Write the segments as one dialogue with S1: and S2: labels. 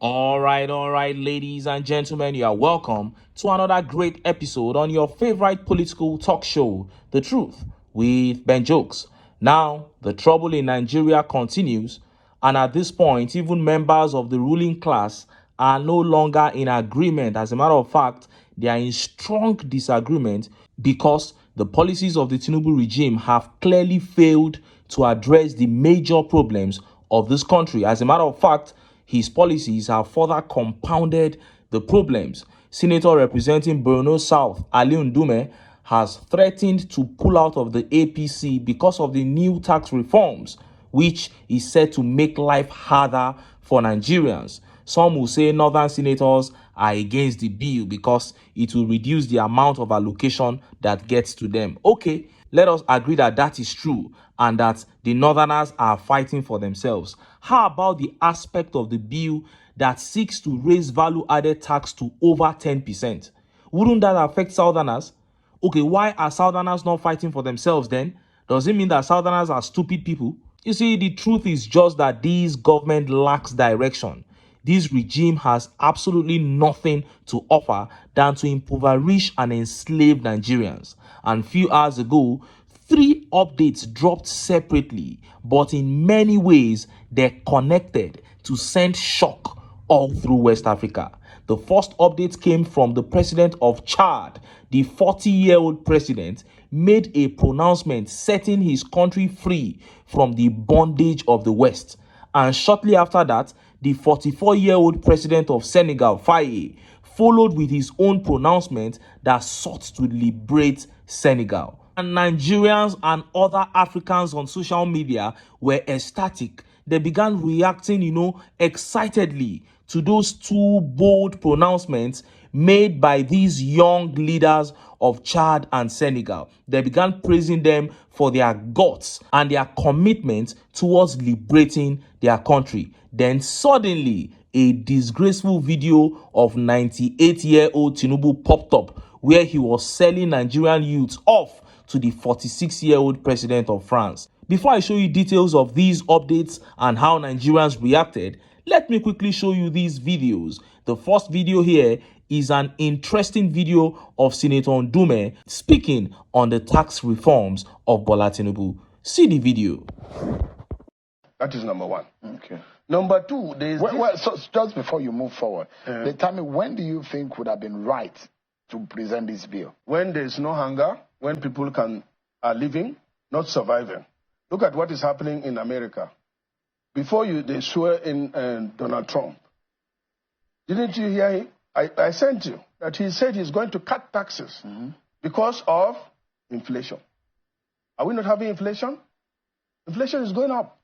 S1: All right, ladies and gentlemen, you are welcome to another great episode on your favorite political talk show, The Truth with Ben Jokes. Now, the trouble in Nigeria continues, and at this point, even members of the ruling class are no longer in agreement. As a matter of fact, they are in strong disagreement because the policies of the Tinubu regime have clearly failed to address the major problems of this country. As a matter of fact, his policies have further compounded the problems. Senator representing Borno South, Ali Ndume, has threatened to pull out of the APC because of the new tax reforms, which is said to make life harder for Nigerians. Some will say northern senators are against the bill because it will reduce the amount of allocation that gets to them. Okay, let us agree that that is true and that the northerners are fighting for themselves. How about the aspect of the bill that seeks to raise value-added tax to over 10%? Wouldn't that affect southerners? Okay, why are southerners not fighting for themselves then? Does it mean that southerners are stupid people? You see, the truth is just that this government lacks direction. This regime has absolutely nothing to offer than to impoverish and enslave Nigerians. And few hours ago, 3 updates dropped separately, but in many ways, they're connected to send shock all through West Africa. The first update came from the president of Chad. The 40-year-old president made a pronouncement setting his country free from the bondage of the West. And shortly after that, the 44-year-old president of Senegal, Faye, followed with his own pronouncement that sought to liberate Senegal. And Nigerians and other Africans on social media were ecstatic. They began reacting, excitedly to those 2 bold pronouncements made by these young leaders of Chad and Senegal. They began praising them for their guts and their commitment towards liberating their country. Then suddenly, a disgraceful video of 98-year-old Tinubu popped up where he was selling Nigerian youths off to the 46-year-old president of France. Before I show you details of these updates and how Nigerians reacted, let me quickly show you these videos. The first video here is an interesting video of Senator Ndume speaking on the tax reforms of Bola Tinubu. See the video.
S2: That is number 1.
S3: Okay.
S2: Number 2, there is
S3: so just before you move forward, tell me, when do you think would have been right to present this bill?
S2: When there is no hunger, when people are living, not surviving. Look at what is happening in America. Before they swear in Donald Trump, didn't you hear him? I sent you that he said he's going to cut taxes because of inflation. Are we not having inflation? Inflation is going up.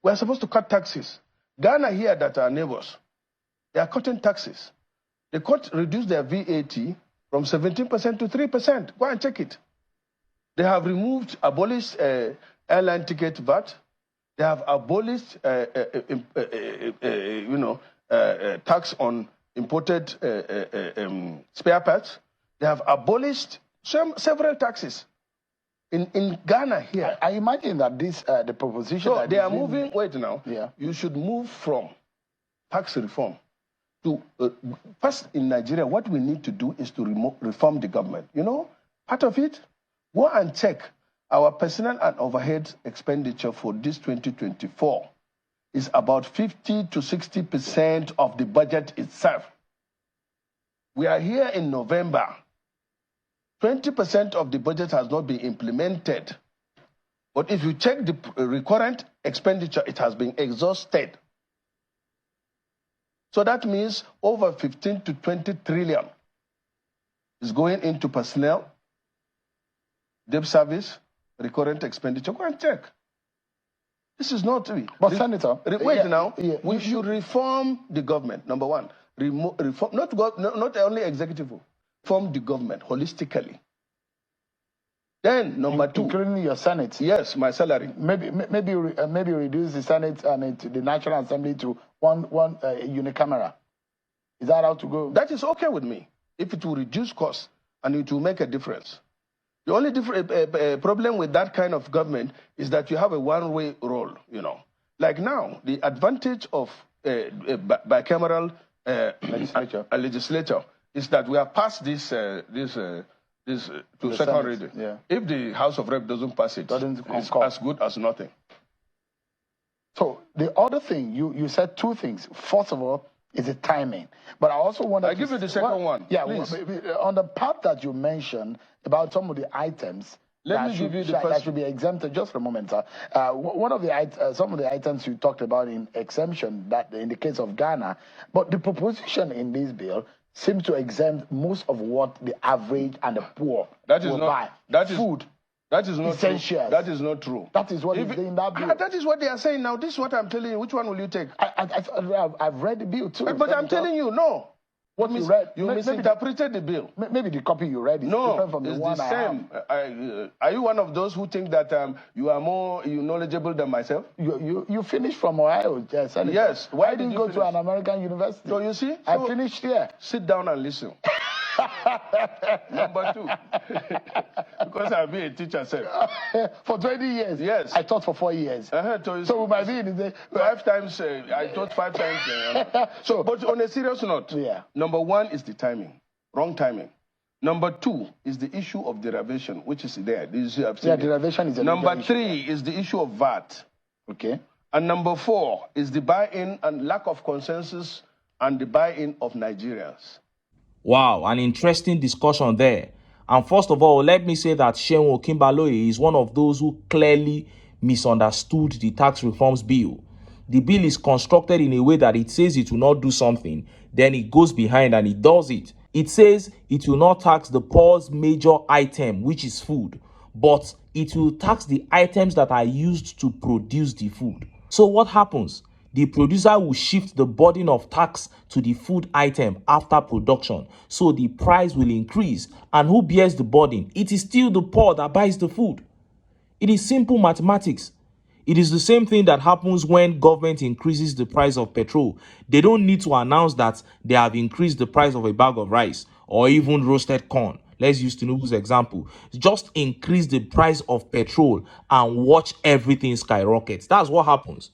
S2: We're supposed to cut taxes. Ghana here, that are neighbors, they are cutting taxes. They reduced their VAT from 17% to 3%. Go and check it. They have abolished airline ticket VAT. They have abolished, tax on imported spare parts. They have abolished several taxes in Ghana here.
S3: I imagine that the proposition.
S2: So they are moving. Wait now.
S3: Yeah.
S2: You should move from tax reform to first in Nigeria. What we need to do is to reform the government. Part of it. Go and check our personnel and overhead expenditure for this 2024 is about 50 to 60% of the budget itself. We are here in November. 20% of the budget has not been implemented. But if you check the recurrent expenditure, it has been exhausted. So that means over 15 to 20 trillion is going into personnel, debt service, recurrent expenditure. Go and check. This is not...
S3: But Senator...
S2: we should reform the government, number 1. Reform, not only executive, reform the government holistically. Then, number 2...
S3: Including your Senate?
S2: Yes, my salary.
S3: Maybe reduce the Senate and the National Assembly to one unicameral. Is that how to go?
S2: That is okay with me, if it will reduce costs and it will make a difference. The only problem with that kind of government is that you have a one-way role, Like now, the advantage of bicameral legislature is that we have passed this to second
S3: Senate,
S2: reading.
S3: yeah.
S2: If the House of Rep doesn't pass it, it's as good as nothing.
S3: So the other thing, you said two things. First of all, is the timing. But I also want to
S2: give you the second one.
S3: Yeah,
S2: please.
S3: On the part that you mentioned about some of the items that should be exempted. Just for a moment, sir. One of the some of the items you talked about in exemption, that in the case of Ghana, but the proposition in this bill seems to exempt most of what the average and the poor will buy.
S2: Food. That is not
S3: essentials.
S2: True. That is not true.
S3: That is what is in that bill.
S2: That is what they are saying now. This is what I'm telling you. Which one will you take?
S3: I've read the bill too.
S2: But I'm telling you, no.
S3: What you read?
S2: You misinterpreted the bill.
S3: Maybe the copy you read is different from the one
S2: same.
S3: I have.
S2: Are you one of those who think that you are more knowledgeable than myself?
S3: You finished from Ohio, Senator.
S2: Yes.
S3: Why didn't you go to an American university?
S2: So you see?
S3: I finished here.
S2: Sit down and listen. Number two, because I've been a teacher, sir.
S3: For 20 years?
S2: Yes.
S3: I taught for 4 years. So we might be in the...
S2: 5 times, I taught 5 times. But on a serious note, number one is the timing, wrong timing. Number two is the issue of derivation, which is there.
S3: Derivation is a
S2: Number three is the issue of VAT.
S3: Okay.
S2: And number four is the buy-in and lack of consensus and the buy-in of Nigerians.
S1: Wow, an interesting discussion there. And first of all, let me say that Seun Okinbaloye is one of those who clearly misunderstood the tax reforms bill. The bill is constructed in a way that it says it will not do something, then it goes behind and it does it. It says it will not tax the poor's major item, which is food, but it will tax the items that are used to produce the food. So what happens? The producer will shift the burden of tax to the food item after production, so the price will increase. And who bears the burden? It is still the poor that buys the food. It is simple mathematics. It is the same thing that happens when government increases the price of petrol. They don't need to announce that they have increased the price of a bag of rice or even roasted corn. Let's use Tinubu's example. Just increase the price of petrol and watch everything skyrocket. That's what happens.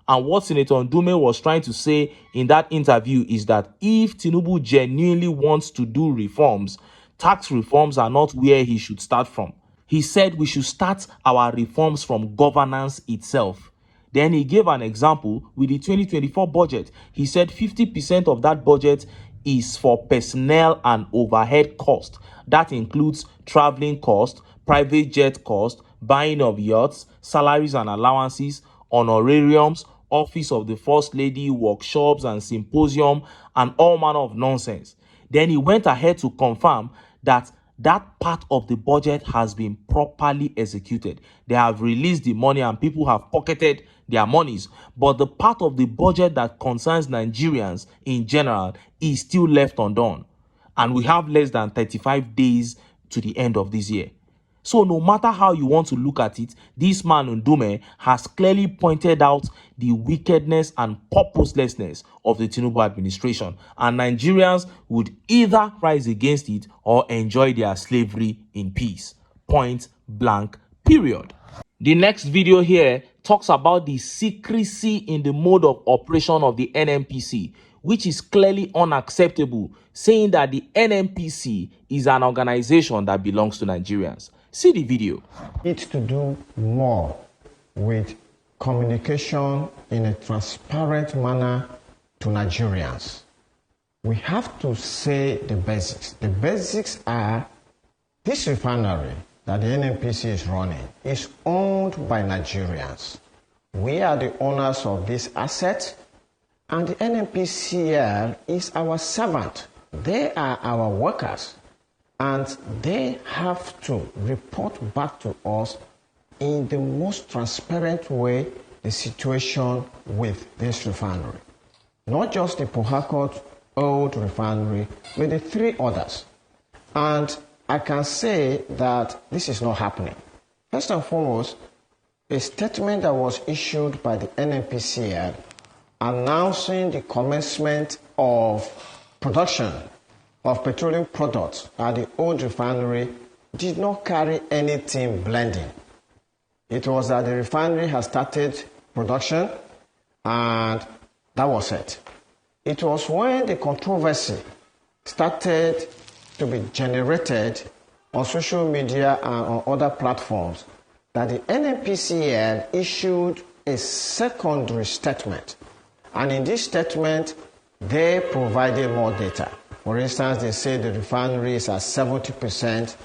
S1: And what Senator Ndume was trying to say in that interview is that if Tinubu genuinely wants to do reforms, tax reforms are not where he should start from. He said we should start our reforms from governance itself. Then he gave an example with the 2024 budget. He said 50% of that budget is for personnel and overhead cost. That includes traveling cost, private jet cost, buying of yachts, salaries and allowances, honorariums, office of the First Lady, workshops and symposium, and all manner of nonsense. Then he went ahead to confirm that that part of the budget has been properly executed. They have released the money and people have pocketed their monies. But the part of the budget that concerns Nigerians in general is still left undone. And we have less than 35 days to the end of this year. So no matter how you want to look at it, this man Ndume has clearly pointed out the wickedness and purposelessness of the Tinubu administration, and Nigerians would either rise against it or enjoy their slavery in peace. Point blank, period. The next video here talks about the secrecy in the mode of operation of the NNPC, which is clearly unacceptable, saying that the NNPC is an organization that belongs to Nigerians. See the video.
S4: It's to do more with communication in a transparent manner to Nigerians. We have to say the basics. The basics are this refinery that the NNPC is running is owned by Nigerians. We are the owners of this asset, and the NNPCL is our servant. They are our workers. And they have to report back to us in the most transparent way the situation with this refinery. Not just the Port Harcourt old refinery, but the 3 others. And I can say that this is not happening. First and foremost, a statement that was issued by the NNPCL announcing the commencement of production of petroleum products at the old refinery did not carry anything blending. It was that the refinery has started production and That was it. It was when the controversy started to be generated on social media and on other platforms that the NNPCL issued a secondary statement. And in this statement, they provided more data. For instance, they say the refinery is at 70%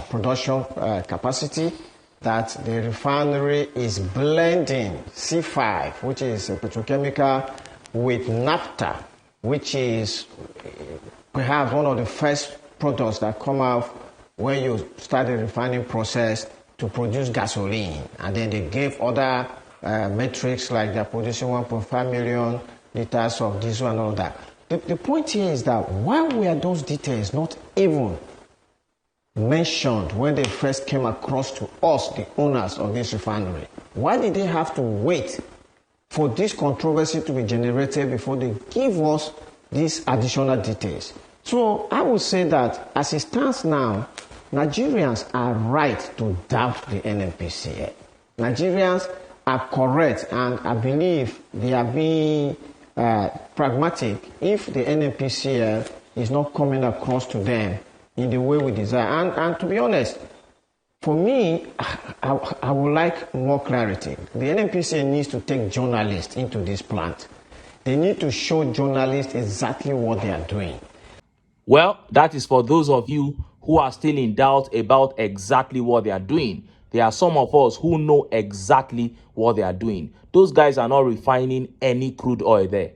S4: production capacity, that the refinery is blending C5, which is a petrochemical, with naphtha, which is perhaps one of the first products that come out when you start the refining process to produce gasoline. And then they gave other metrics like they're producing 1.5 million liters of diesel and all that. The point here is that why were those details not even mentioned when they first came across to us, the owners of this refinery? Why did they have to wait for this controversy to be generated before they give us these additional details? So I would say that as it stands now, Nigerians are right to doubt the NNPC. Nigerians are correct, and I believe they are being pragmatic if the NNPCL is not coming across to them in the way we desire. And to be honest, for me, I would like more clarity. The NNPCL needs to take journalists into this plant. They need to show journalists exactly what they are doing.
S1: Well, that is for those of you who are still in doubt about exactly what they are doing. There are some of us who know exactly what they are doing. Those guys are not refining any crude oil there.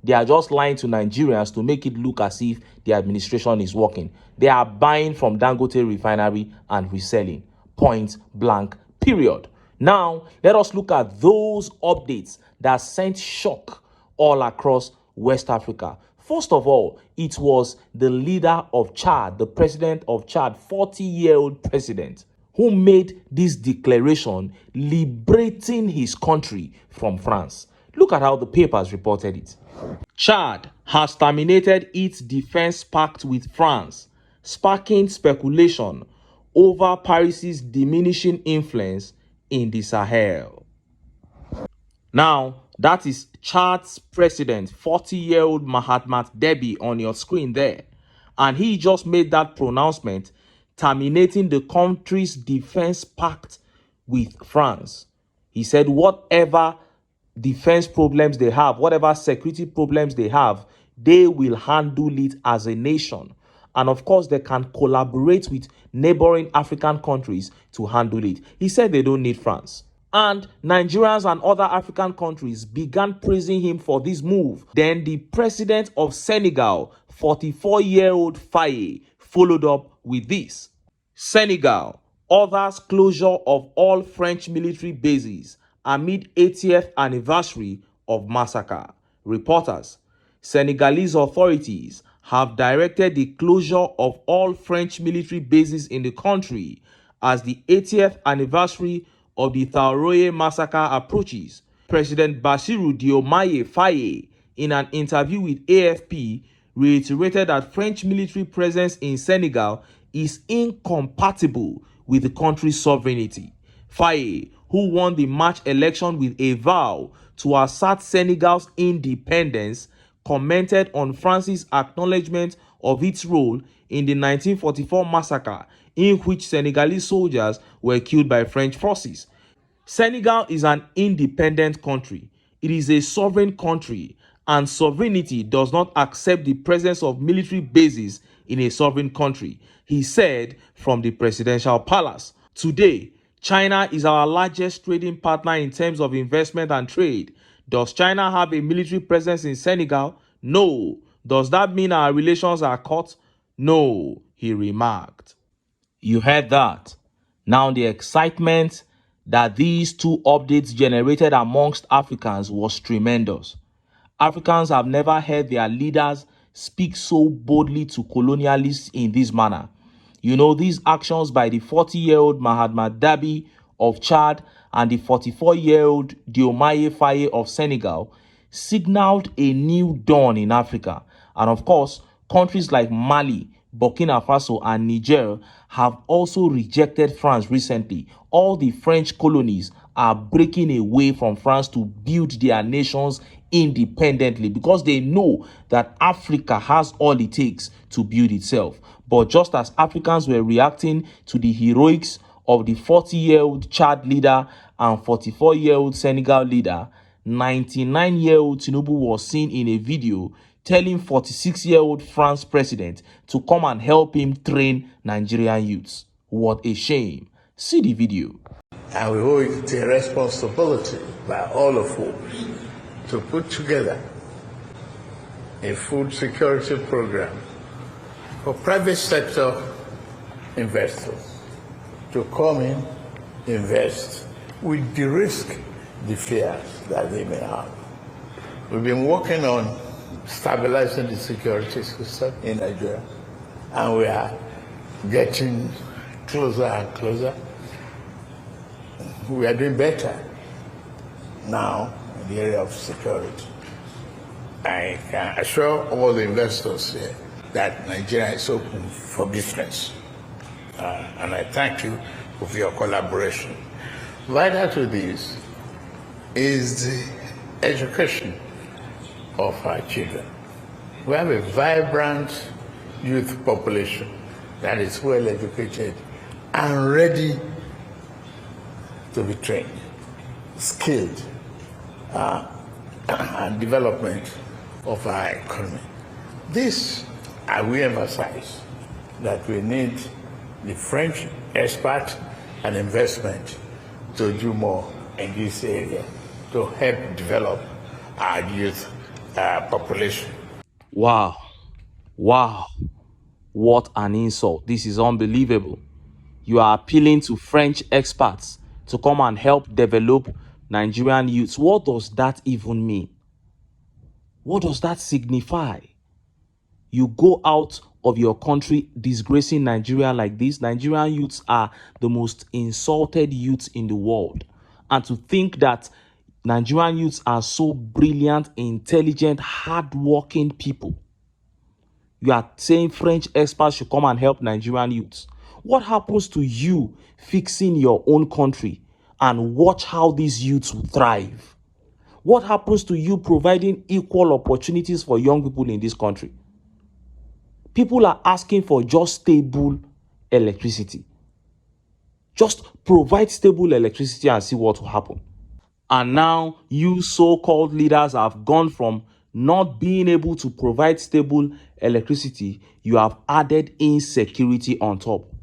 S1: They are just lying to Nigerians to make it look as if the administration is working. They are buying from Dangote refinery and reselling. Point blank, period. Now, let us look at those updates that sent shock all across West Africa. First of all, it was the leader of Chad, the president of Chad, 40-year-old president, who made this declaration liberating his country from France. Look at how the papers reported it. Chad has terminated its defense pact with France, sparking speculation over Paris's diminishing influence in the Sahel. Now, that is Chad's president, 40-year-old Mahatma Debi, on your screen there. And he just made that pronouncement terminating the country's defense pact with France. He said whatever defense problems they have, whatever security problems they have, they will handle it as a nation. And of course, they can collaborate with neighboring African countries to handle it. He said they don't need France. And Nigerians and other African countries began praising him for this move. Then the president of Senegal, 44-year-old Faye, followed up with this. Senegal orders closure of all French military bases amid 80th anniversary of massacre. Reporters: Senegalese authorities have directed the closure of all French military bases in the country as the 80th anniversary of the Traoré massacre approaches. President Bassirou Diomaye Faye, in an interview with AFP, reiterated that French military presence in Senegal is incompatible with the country's sovereignty. Faye, who won the March election with a vow to assert Senegal's independence, commented on France's acknowledgement of its role in the 1944 massacre, in which Senegalese soldiers were killed by French forces. Senegal is an independent country. It is a sovereign country, and sovereignty does not accept the presence of military bases in a sovereign country, he said from the presidential palace. Today, China is our largest trading partner in terms of investment and trade. Does China have a military presence in Senegal? No. Does that mean our relations are cut? No, he remarked. You heard that. Now the excitement that these two updates generated amongst Africans was tremendous. Africans have never heard their leaders speak so boldly to colonialists in this manner. You know, these actions by the 40-year-old Mahatma Debi of Chad and the 44-year-old Diomaye Faye of Senegal signaled a new dawn in Africa. And of course, countries like Mali, Burkina Faso and Niger have also rejected France recently. All the French colonies are breaking away from France to build their nations independently because they know that Africa has all it takes to build itself. But just as Africans were reacting to the heroics of the 40-year-old Chad leader and 44-year-old Senegal leader, 99-year-old Tinubu was seen in a video telling 46-year-old France president to come and help him train Nigerian youths. What a shame. See the video.
S5: And we owe it a responsibility by all of us to put together a food security program for private sector investors to come in, invest, with de-risk the fears that they may have. We've been working on stabilizing the security system in Nigeria, and we are getting closer and closer. We are doing better now in the area of security. I can assure all the investors here that Nigeria is open for business. And I thank you for your collaboration. Vital to this is the education of our children. We have a vibrant youth population that is well educated and ready to be trained, skilled, and development of our economy. This, I will emphasize, that we need the French expert and investment to do more in this area to help develop our youth population.
S1: Wow. Wow. What an insult. This is unbelievable. You are appealing to French experts to come and help develop Nigerian youths. What does that even mean? What does that signify? You go out of your country disgracing Nigeria like this. Nigerian youths are the most insulted youths in the world. And to think that Nigerian youths are so brilliant, intelligent, hardworking people. You are saying French experts should come and help Nigerian youths. What happens to you fixing your own country and watch how these youths will thrive? What happens to you providing equal opportunities for young people in this country? People are asking for just stable electricity. Just provide stable electricity and see what will happen. And now you so-called leaders have gone from not being able to provide stable electricity, you have added insecurity on top.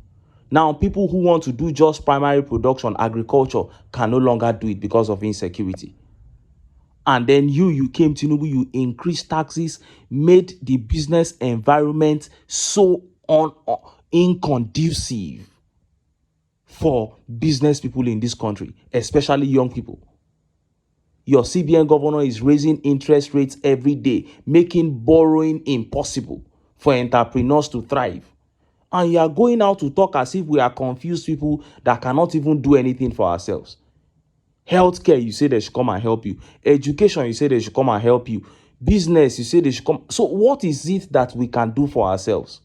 S1: Now, people who want to do just primary production, agriculture, can no longer do it because of insecurity. And then you came, Tinubu, you increased taxes, made the business environment so inconducive for business people in this country, especially young people. Your CBN governor is raising interest rates every day, making borrowing impossible for entrepreneurs to thrive. And you are going out to talk as if we are confused people that cannot even do anything for ourselves. Healthcare, you say they should come and help you. Education, you say they should come and help you. Business, you say they should come. So what is it that we can do for ourselves?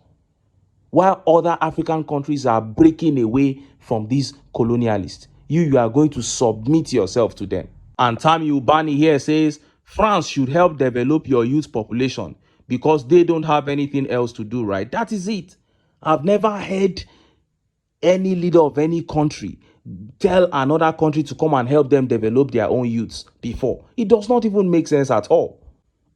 S1: While other African countries are breaking away from these colonialists, you are going to submit yourself to them. And Tami Ubani here says, France should help develop your youth population because they don't have anything else to do, right? That is it. I've never heard any leader of any country tell another country to come and help them develop their own youths before. It does not even make sense at all.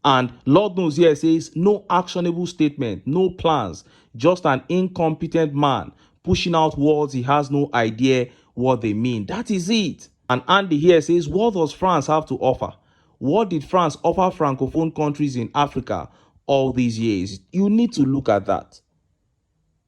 S1: And Lord knows here says, no actionable statement, no plans, just an incompetent man pushing out words he has no idea what they mean. That is it. And Andy here says, what does France have to offer? What did France offer Francophone countries in Africa all these years? You need to look at that.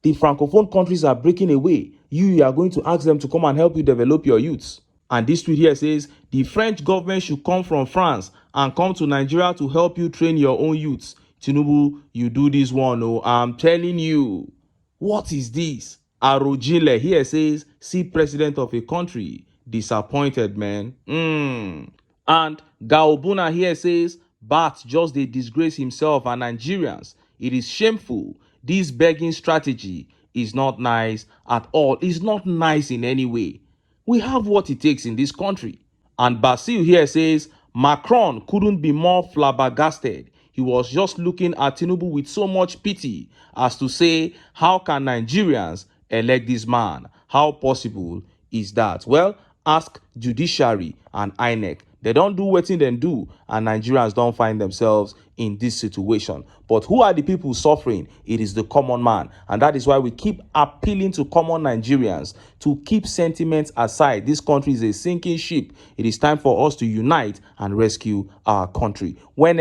S1: The Francophone countries are breaking away. You are going to ask them to come and help you develop your youths. And this tweet here says, the French government should come from France and come to Nigeria to help you train your own youths. Tinubu, you do this one, oh, I'm telling you. What is this? Arojile here says, see president of a country. Disappointed, man. And Gaobuna here says, Bat just they disgrace himself and Nigerians. It is shameful. This begging strategy is not nice at all. It's not nice in any way. We have what it takes in this country. And Basil here says, Macron couldn't be more flabbergasted. He was just looking at Tinubu with so much pity as to say, how can Nigerians elect this man? How possible is that? Well, ask judiciary and INEC. They don't do wetin dem do, and Nigerians don't find themselves in this situation. But who are the people suffering? It is the common man. And that is why we keep appealing to common Nigerians to keep sentiments aside. This country is a sinking ship. It is time for us to unite and rescue our country. When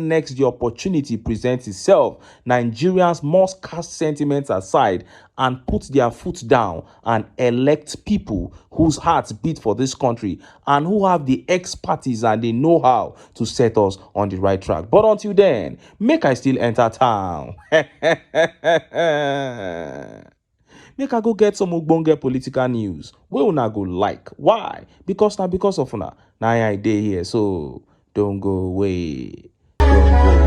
S1: next the opportunity presents itself, Nigerians must cast sentiments aside and put their foot down and elect people whose hearts beat for this country and who have the expertise and the know-how to set us on the right track. But until then, make I still enter town. Make I go get some ogbonge political news wey una go like. Why? Because of una. Now I dey here, so don't go away. Don't go